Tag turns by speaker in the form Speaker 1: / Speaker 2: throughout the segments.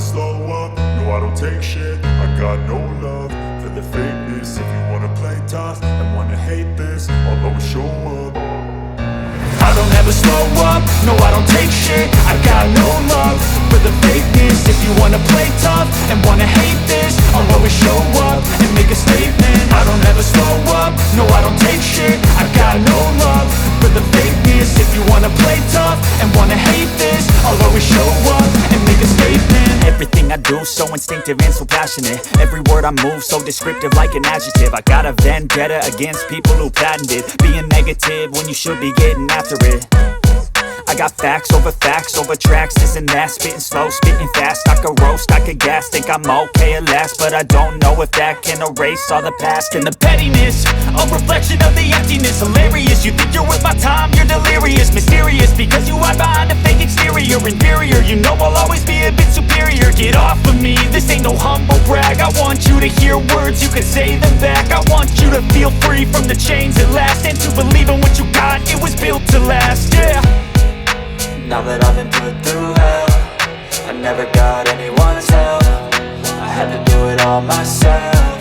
Speaker 1: slow up, no I don't take shit. I got no love for the fakeness. If you wanna play tough and wanna hate this, I'll always show up. I don't ever slow up, no I don't take shit. I got no love for the fakeness. If you wanna play tough and wanna hate this, I'll always show up and make a statement. I don't ever slow up, no I don't take shit. I got no love for the fakeness. If you wanna play tough and wanna hate this, I'll always show up and make a statement.
Speaker 2: Everything I do so instinctive and so passionate. Every word I move so descriptive like an adjective. I got a vendetta against people who patented being negative when you should be getting after it. I got facts over tracks, this and that. Spitting slow, spitting fast, I could roast, I could gas. Think I'm okay at last, but I don't know if that can erase all the past. And the pettiness, a reflection of the emptiness. Hilarious, you think you're worth my time, you're delirious. Mysterious, because you hide behind a fake exterior. Inferior, you know I'll always be a bit superior. Get off of me, this ain't no humble brag. I want you to hear words, you can say them back. I want you to feel free from the chains at last, and to believe in what you got, it was built to last, yeah.
Speaker 3: Now that I've been put through hell, I never got anyone's help. I had to do it all myself.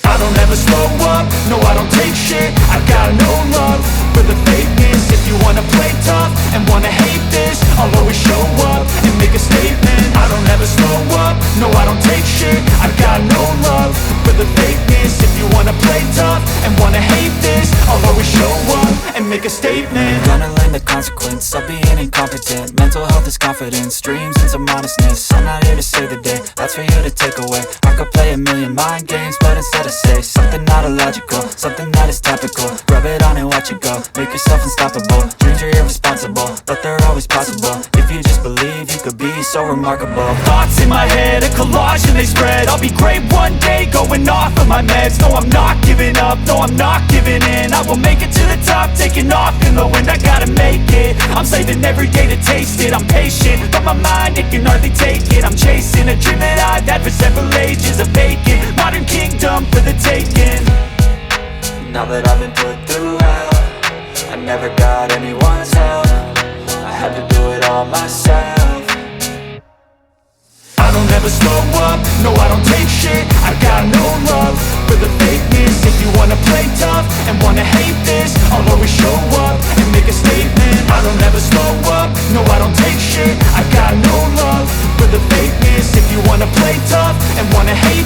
Speaker 1: I don't ever slow up, no I don't take shit. I got no love for the fakeness. If you wanna play tough and wanna hate this, I'll always show up and make a statement. I don't ever slow up, no I don't take shit. I got no love for the fakeness. If you wanna play tough and wanna hate this, I'll always show up and make a statement.
Speaker 3: Gonna learn the consequence of being incompetent. Mental health is confidence, dreams and some honestness. I'm not here to save the day, that's for you to take away. I could play a million mind games, but instead I say something not illogical, something that is topical. Rub it on and watch it go, make yourself unstoppable. Dreams are irresponsible, but they're always possible. If you just believe, you could be so remarkable.
Speaker 2: Thoughts in my head, a collage and they spread. I'll be great one day, going off of my meds. No, I'm not giving up, no, I'm not giving in. I will make it to the top, taking off in the wind. I gotta make it, I'm saving every day to taste it. I'm patient, but my mind, it can hardly take it. I'm chasing a dream that I've had for several ages. A vacant, modern kingdom for the taking.
Speaker 3: Now that I've been put through hell, I never got anyone's help. I had to do it all myself.
Speaker 1: I don't ever slow up, no I don't take shit. I got no love for the fakeness. If you wanna play tough and wanna hate this, I'll always show up and make a statement. I don't ever slow up, no I don't take shit. I got no love for the fakeness. If you wanna play tough and wanna hate